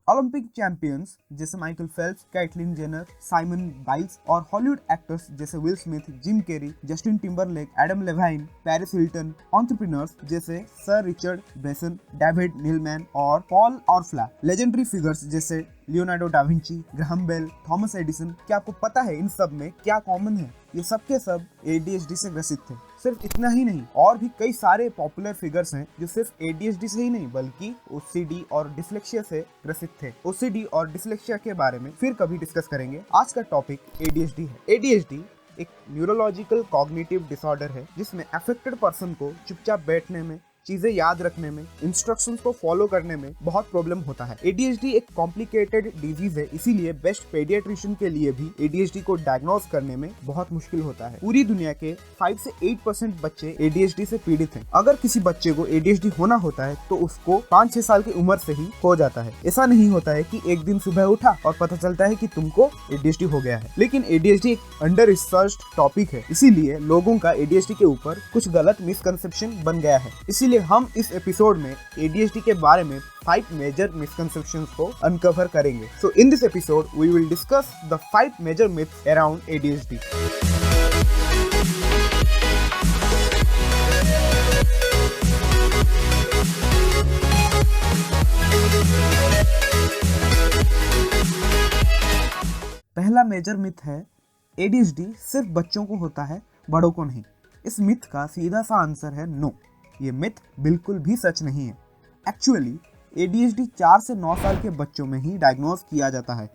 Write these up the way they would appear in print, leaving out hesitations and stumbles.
Olympic champions जैसे Michael Phelps, Caitlyn Jenner, Simone Biles और Hollywood actors जैसे Will Smith, Jim Carrey, Justin Timberlake, Adam Levine, Paris Hilton, entrepreneurs जैसे Sir Richard Branson, David Neeleman और Paul Orfalea, legendary figures जैसे Leonardo da Vinci, Graham Bell, Thomas Edison. क्या आपको पता है इन सब में क्या कॉमन है? ये सब के सब ADHD से ग्रसित थे। सिर्फ इतना ही नहीं, और भी कई सारे पॉपुलर फिगर्स हैं जो सिर्फ ADHD से ही नहीं बल्कि OCD और डिस्लेक्सिया से ग्रसित थे। OCD और डिस्लेक्सिया के बारे में फिर कभी डिस्कस करेंगे। आज का टॉपिक ADHD है। ADHD एक न्यूरोलॉजिकल कॉग्निटिव डिसऑर्डर है जिसमें अफेक्टेड पर्सन को चुपचाप बैठने में, चीजें याद रखने में, इंस्ट्रक्शंस को फॉलो करने में बहुत प्रॉब्लम होता है। ADHD एक कॉम्प्लिकेटेड डिजीज है, इसीलिए बेस्ट पेडियाट्रिशियन के लिए भी ADHD को डायग्नोज करने में बहुत मुश्किल होता है। पूरी दुनिया के 5 से 8% बच्चे ADHD से पीड़ित हैं। अगर किसी बच्चे को ADHD होना होता है तो उसको 5-6 साल की उम्र से ही हो जाता है। ऐसा नहीं होता है कि एक दिन सुबह उठा और पता चलता है कि तुमको ADHD हो गया है। लेकिन ADHD एक अंडर रिसर्च्ड टॉपिक है, इसीलिए लोगों का ADHD के ऊपर कुछ गलत मिसकंसेप्शन बन गया है। इसीलिए हम इस एपिसोड में ADHD के बारे में 5 मेजर मिसकंसेप्शंस को अनकवर करेंगे। So in this episode we will discuss the 5 major myths around ADHD. पहला मेजर मिथ है ADHD सिर्फ बच्चों को होता है, बड़ों को नहीं। इस मिथ का सीधा सा आंसर है नो। ये मिथ बिल्कुल भी सच नहीं है। एक्चुअली ADHD 4 से 9 साल के बच्चों में ही डायग्नोज किया जाता है,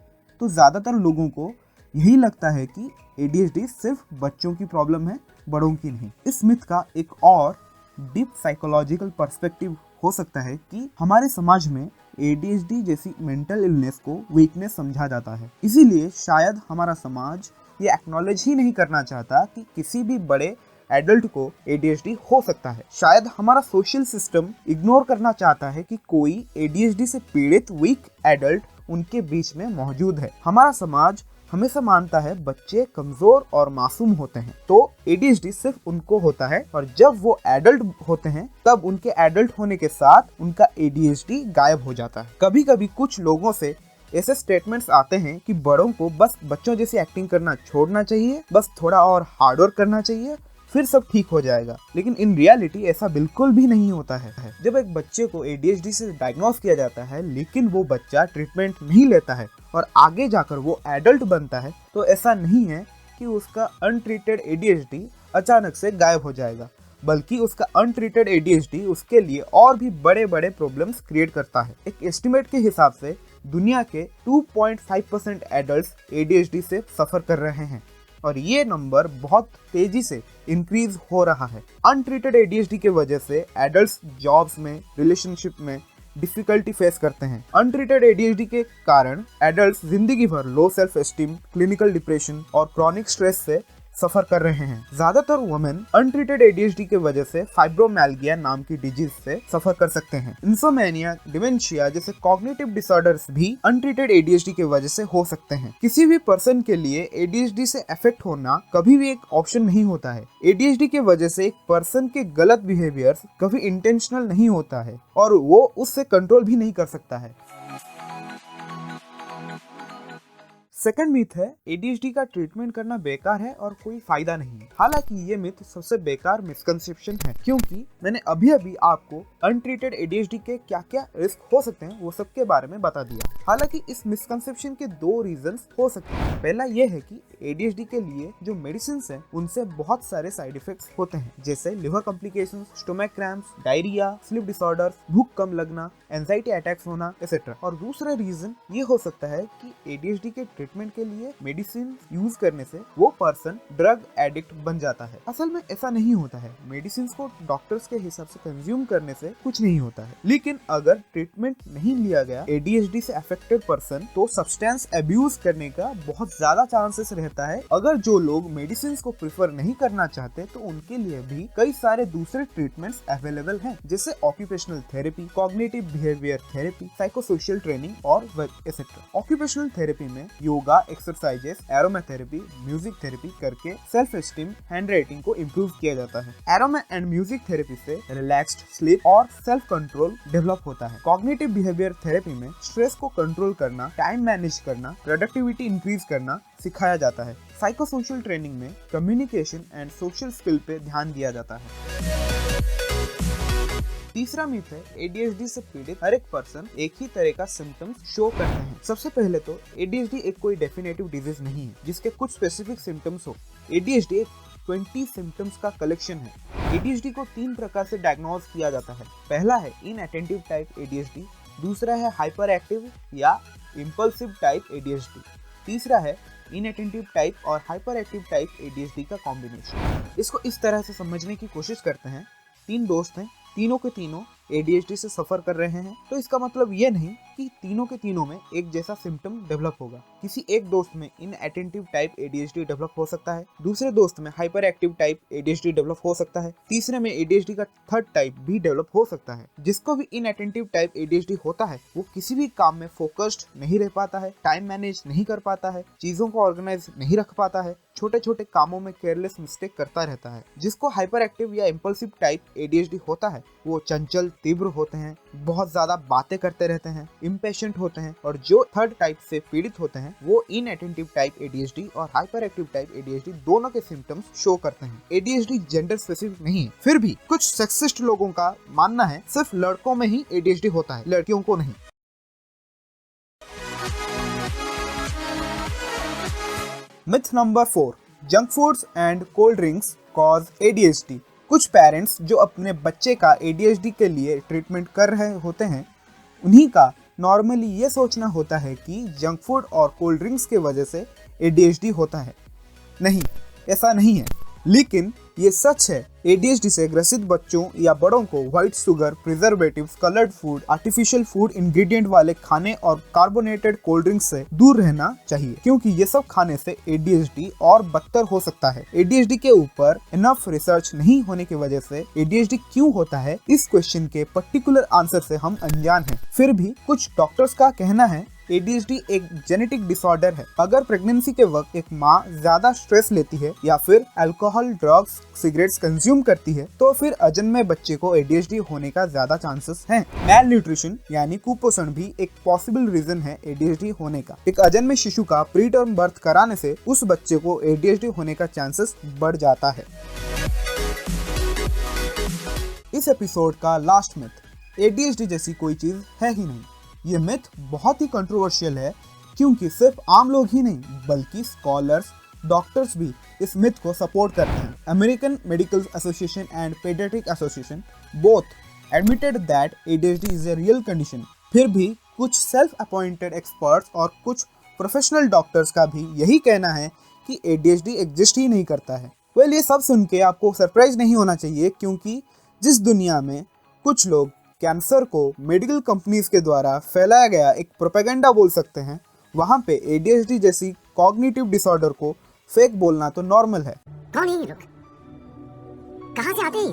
तो ज़्यादातर लोगों को यही लगता है कि ADHD सिर्फ बच्चों की प्रॉब्लम है, बड़ों की नहीं। इस मिथ का एक और डीप साइकोलॉजिकल पर्सपेक्टिव हो सकता है कि हमारे समाज में ADHD जैसी मेंटल इलनेस को वीकनेस समझा जाता है, इसीलिए शायद हमारा समाज ये एक्नॉलेज ही नहीं करना चाहता कि किसी भी बड़े एडल्ट को ADHD हो सकता है। शायद हमारा सोशल सिस्टम इग्नोर करना चाहता है कि कोई ADHD से पीड़ित वीक एडल्ट उनके बीच में मौजूद है। हमारा समाज हमेशा मानता है बच्चे कमजोर और मासूम होते हैं, तो ADHD सिर्फ उनको होता है, और जब वो एडल्ट होते हैं तब उनके एडल्ट होने के साथ उनका ADHD गायब हो जाता है। कभी कभी कुछ लोगों से ऐसे स्टेटमेंट्स आते हैं कि बड़ों को बस बच्चों जैसी एक्टिंग करना छोड़ना चाहिए, बस थोड़ा और हार्डवर्क करना चाहिए, फिर सब ठीक हो जाएगा। लेकिन इन रियलिटी ऐसा बिल्कुल भी नहीं होता है। जब एक बच्चे को ADHD से डायग्नोज किया जाता है लेकिन वो बच्चा ट्रीटमेंट नहीं लेता है और आगे जाकर वो एडल्ट बनता है, तो ऐसा नहीं है कि उसका अनट्रीटेड ADHD अचानक से गायब हो जाएगा, बल्कि उसका अनट्रीटेड ADHD उसके लिए और भी बड़े बड़े प्रॉब्लम्स क्रिएट करता है। एक एस्टिमेट के हिसाब से दुनिया के 2.5% एडल्ट्स ADHD से सफर कर रहे हैं, और ये नंबर बहुत तेजी से इंक्रीज हो रहा है। अनट्रीटेड ADHD के वजह से एडल्ट्स जॉब्स में, रिलेशनशिप में डिफिकल्टी फेस करते हैं। अनट्रीटेड ADHD के कारण एडल्ट्स जिंदगी भर low self esteem, clinical depression और क्रॉनिक स्ट्रेस से सफर कर रहे हैं। ज्यादातर वुमेन अनट्रीटेड ADHD के वजह से फाइब्रोमैल्गिया नाम की डिजीज से सफर कर सकते हैं। इंसोमेनिया, डिमेंशिया जैसे कॉग्निटिव डिसऑर्डर्स भी अनट्रीटेड ADHD के वजह से हो सकते हैं। किसी भी पर्सन के लिए ADHD से अफेक्ट होना कभी भी एक ऑप्शन नहीं होता है। ADHD के वजह से एक पर्सन के गलत बिहेवियर्स कभी इंटेंशनल नहीं होता है और वो उससे कंट्रोल भी नहीं कर सकता है। सेकंड मिथ है ADHD का ट्रीटमेंट करना बेकार है और कोई फायदा नहीं है। हालांकि ये मिथ सबसे बेकार मिसकंसेप्शन है, क्योंकि मैंने अभी आपको अनट्रीटेड ADHD के क्या क्या रिस्क हो सकते हैं वो सब के बारे में बता दिया। हालांकि इस मिसकंसेप्शन के 2 रीजंस हो सकते हैं। पहला ये है कि ADHD के लिए जो मेडिसिन है उनसे बहुत सारे साइड इफेक्ट्स होते हैं, जैसे liver complications, stomach cramps, diarrhoea, sleep disorders, भूख कम लगना, एंजाइटी अटैक्स होना एक्सेट्रा। और दूसरा रीजन ये हो सकता है कि ADHD के ट्रीटमेंट के लिए मेडिसिन यूज करने से वो पर्सन ड्रग एडिक्ट बन जाता है। असल में ऐसा नहीं होता है। मेडिसिन को डॉक्टर्स के हिसाब से कंज्यूम करने से कुछ नहीं होता है, लेकिन अगर ट्रीटमेंट नहीं लिया गया ADHD से अफेक्टेड पर्सन, तो सब्सटेंस अब्यूज करने का बहुत ज्यादा चांसेस रहता होता है अगर जो लोग मेडिसिन को प्रेफर नहीं करना चाहते तो उनके लिए भी कई सारे दूसरे ट्रीटमेंट्स अवेलेबल हैं, जैसे occupational therapy, cognitive behaviour therapy, psychosocial training और एक्सेट्रा। ऑक्यूपेशनल थेरेपी में yoga, exercises, aromatherapy, music therapy करके सेल्फ एस्टीम, हैंड राइटिंग को इम्प्रूव किया जाता है। एरोमा एंड म्यूजिक थेरेपी से रिलैक्स्ड स्लीप और सेल्फ कंट्रोल डेवलप होता है। कॉग्निटिव बिहेवियर थेरेपी में स्ट्रेस को कंट्रोल करना, टाइम मैनेज करना, प्रोडक्टिविटी इंक्रीज करना सिखाया जाता है। साइकोसोशल ट्रेनिंग में कम्युनिकेशन एंड सोशल स्किल पे ध्यान दिया जाता है। तीसरा मिथ है ADHD से पीड़ित हर एक पर्सन एक ही तरह का सिम्टम्स शो करते हैं। सबसे पहले तो ADHD एक कोई डेफिनेटिव डिजीज नहीं है जिसके कुछ स्पेसिफिक सिम्टम्स हो। ADHD एक 20 सिम्टम्स का कलेक्शन है। ADHD को 3 प्रकार से डायग्नोज किया जाता है। पहला है इनअटेंटिव टाइप ADHD, दूसरा है हाइपर एक्टिव या इम्पल्सिव टाइप ADHD, तीसरा है इनअटेंटिव टाइप और हाइपर एक्टिव टाइप ADHD का कॉम्बिनेशन। इसको इस तरह से समझने की कोशिश करते हैं। 3 दोस्त हैं, तीनों के तीनों ADHD से सफर कर रहे हैं, तो इसका मतलब ये नहीं कि तीनों के तीनों में एक जैसा सिम्टम डेवलप होगा। किसी एक दोस्त में इनअटेंटिव टाइप ADHD डेवलप हो सकता है, दूसरे दोस्त में hyper active type ADHD develop हो सकता है, तीसरे में ADHD का थर्ड टाइप भी डेवलप हो सकता है। जिसको भी इनअटेंटिव टाइप ADHD होता है वो किसी भी काम में फोकस्ड नहीं रह पाता है, टाइम मैनेज नहीं कर पाता है, चीजों को ऑर्गेनाइज नहीं रख पाता है, छोटे छोटे कामों में केयरलेस मिस्टेक करता रहता है। जिसको हाइपर एक्टिव या इम्पल्सिव टाइप ADHD होता है वो चंचल, तीव्र होते हैं, बहुत ज्यादा बातें करते रहते हैं, इम्पेशेंट होते हैं, और जो थर्ड टाइप से पीड़ित होते हैं वो इनअटेंटिव टाइप ADHD और हाइपर एक्टिव टाइप ADHD दोनों के सिम्टम्स शो करते हैं। ADHD जेंडर स्पेसिफिक नहीं है, फिर भी कुछ सेक्सिस्ट लोगों का मानना है सिर्फ लड़कों में ही ADHD होता है, लड़कियों को नहीं। Myth number 4, junk foods and cold drinks cause ADHD। कुछ पेरेंट्स जो अपने बच्चे का ADHD के लिए ट्रीटमेंट कर रहे होते हैं, उन्हीं का नॉर्मली ये सोचना होता है कि जंक फूड और कोल्ड ड्रिंक्स के वजह से ADHD होता है। नहीं, ऐसा नहीं है, लेकिन ये सच है। ADHD से ग्रसित बच्चों या बड़ों को white sugar, preservatives, coloured food, artificial food ingredient वाले खाने और कार्बोनेटेड कोल्ड ड्रिंक्स से दूर रहना चाहिए, क्योंकि ये सब खाने से ADHD और बदतर हो सकता है। ADHD के ऊपर इनफ रिसर्च नहीं होने की वजह से ADHD क्यों होता है, इस क्वेश्चन के पर्टिकुलर आंसर से हम अनजान हैं। फिर भी कुछ डॉक्टर्स का कहना है ADHD एक जेनेटिक डिसऑर्डर है। अगर प्रेगनेंसी के वक्त एक माँ ज्यादा स्ट्रेस लेती है या फिर अल्कोहल, ड्रग्स, सिगरेट्स कंज्यूम करती है तो फिर अजन्मे बच्चे को ADHD होने का ज्यादा चांसेस हैं। मैल न्यूट्रिशन यानी कुपोषण भी एक पॉसिबल रीजन है ADHD होने का। एक अजन्मे शिशु का प्री टर्म बर्थ कराने से उस बच्चे को ADHD होने का चांसेस बढ़ जाता है। इस एपिसोड का लास्ट मिथ, ADHD जैसी कोई चीज है ही नहीं। ये मिथ बहुत ही कंट्रोवर्शियल है, क्योंकि सिर्फ आम लोग ही नहीं बल्कि स्कॉलर्स, डॉक्टर्स भी इस मिथ को सपोर्ट करते हैं। American medical association and paediatric association both admitted that ADHD is a real condition. फिर भी कुछ सेल्फ अपॉइंटेड एक्सपर्ट्स और कुछ प्रोफेशनल डॉक्टर्स का भी यही कहना है कि ADHD एग्जिस्ट ही नहीं करता है। ये सब सुन के आपको सरप्राइज नहीं होना चाहिए, क्योंकि जिस दुनिया में कुछ लोग कैंसर को मेडिकल कंपनीज के द्वारा फैलाया गया एक प्रोपेगेंडा बोल सकते हैं, वहाँ पे ADHD जैसी कॉग्निटिव डिसऑर्डर को फेक बोलना तो नॉर्मल है। कौन है ये लोग? कहाँ से आते हैं?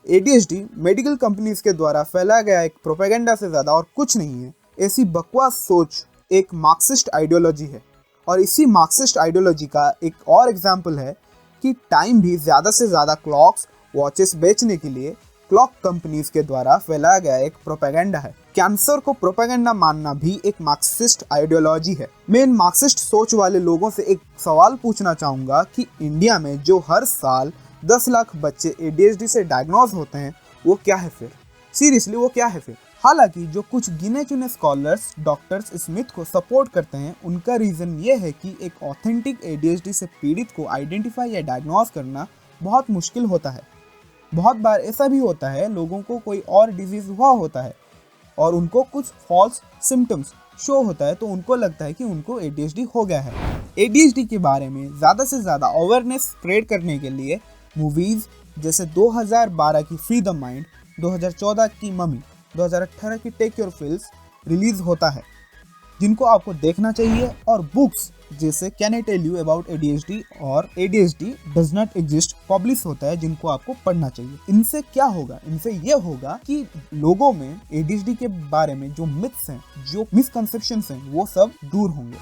ADHD मेडिकल कंपनीज के द्वारा फैलाया गया एक प्रोपेगेंडा से ज्यादा और कुछ नहीं है। ऐसी बकवास सोच एक मार्क्सिस्ट आइडियोलॉजी है, और इसी मार्क्सिस्ट आइडियोलॉजी का एक और एग्जाम्पल है कि टाइम भी ज्यादा से ज्यादा क्लॉक्स, वॉचेस बेचने के लिए क्लॉक कंपनीज के द्वारा फैलाया गया एक प्रोपेगेंडा है। कैंसर को प्रोपेगेंडा मानना भी एक मार्क्सिस्ट आइडियोलॉजी है। मैं इन मार्क्सिस्ट सोच वाले लोगों से एक सवाल पूछना चाहूंगा कि इंडिया में जो हर साल 10 लाख बच्चे ADHD से डायग्नोज होते हैं वो क्या है फिर? सीरियसली वो क्या है फिर? हालांकि जो कुछ गिने चुने स्कॉलर्स, डॉक्टर्स इस मिथ को सपोर्ट करते हैं, उनका रीजन ये है कि एक ऑथेंटिक ADHD से पीड़ित को आइडेंटिफाई या डायग्नोज करना बहुत मुश्किल होता है। बहुत बार ऐसा भी होता है लोगों को कोई और डिजीज हुआ होता है और उनको कुछ फॉल्स सिम्टम्स शो होता है, तो उनको लगता है कि उनको ADHD हो गया है। ADHD के बारे में ज़्यादा से ज़्यादा अवेयरनेस स्प्रेड करने के लिए मूवीज़ जैसे 2012 की फ्री द माइंड, 2014 की मम्मी, 2018 की टेक योर पिल्स रिलीज होता है, जिनको आपको देखना चाहिए, और बुक्स जैसे can I tell you about ADHD और ADHD does not exist publish होता है, जिनको आपको पढ़ना चाहिए। इनसे क्या होगा? इनसे ये होगा कि लोगों में ADHD के बारे में जो मिथ्स हैं, जो मिसकंसेप्शंस हैं, वो सब दूर होंगे।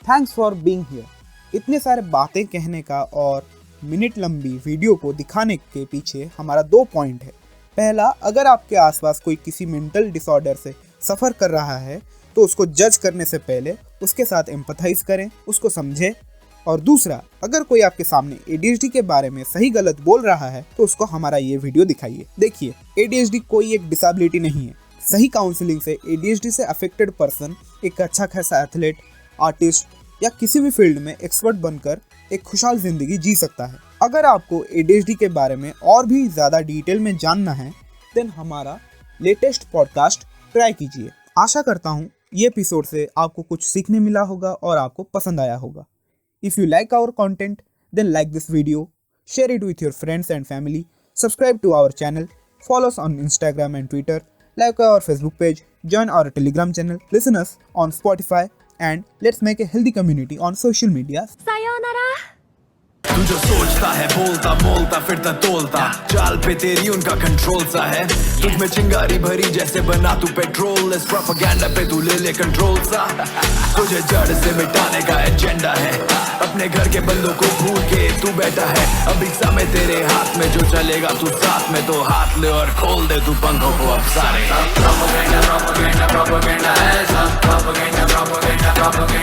Thanks for being here. इतने सारे बातें कहने का और मिनट लंबी वीडियो को दिखाने के पीछे हमारा 2 पॉइंट है। पहला, अगर आपके आसपास कोई किसी मेंटल डिसऑर्डर से सफ़र कर रहा है तो उसको जज करने से पहले उसके साथ एम्पथाइज करें, उसको समझें। और दूसरा, अगर कोई आपके सामने ADHD के बारे में सही गलत बोल रहा है तो उसको हमारा ये वीडियो दिखाइए। देखिए, ADHD कोई एक डिसेबिलिटी नहीं है। सही काउंसलिंग से ADHD से अफेक्टेड पर्सन एक अच्छा खासा एथलीट, आर्टिस्ट या किसी भी फील्ड में एक्सपर्ट बनकर एक खुशहाल जिंदगी जी सकता है। अगर आपको ADHD के बारे में और भी ज़्यादा डिटेल में जानना है देन हमारा लेटेस्ट पॉडकास्ट ट्राई कीजिए। आशा करता हूँ ये एपिसोड से आपको कुछ सीखने मिला होगा और आपको पसंद आया होगा। If you like our content then like this video, share it with your friends and family, subscribe to our channel, follow us on Instagram and Twitter, like our Facebook page, join our Telegram channel, listen us on Spotify, and let's make a healthy community on social media. Sayonara. तू जो सोचता है बोलता बोलता फिरता तोलता, चाल पे तेरी उनका कंट्रोल सा है। तुझ में चिंगारी भरी जैसे बना तू पेट्रोल, इस प्रोपेगेंडा पे तू ले ले कंट्रोल सा। तुझे जड़ से मिटाने का एजेंडा है, अपने घर के बंदों को भूल के तू बैठा है। अभी समय तेरे हाथ में, जो चलेगा तू साथ में, तो हाथ ले और खोल दे तू पंखों को अब सारे। प्रोपेगेंडा प्रोपेगेंडा प्रोपेगेंडा है सब, प्रोपेगेंडा प्रोपेगेंडा प्रोपेगेंडा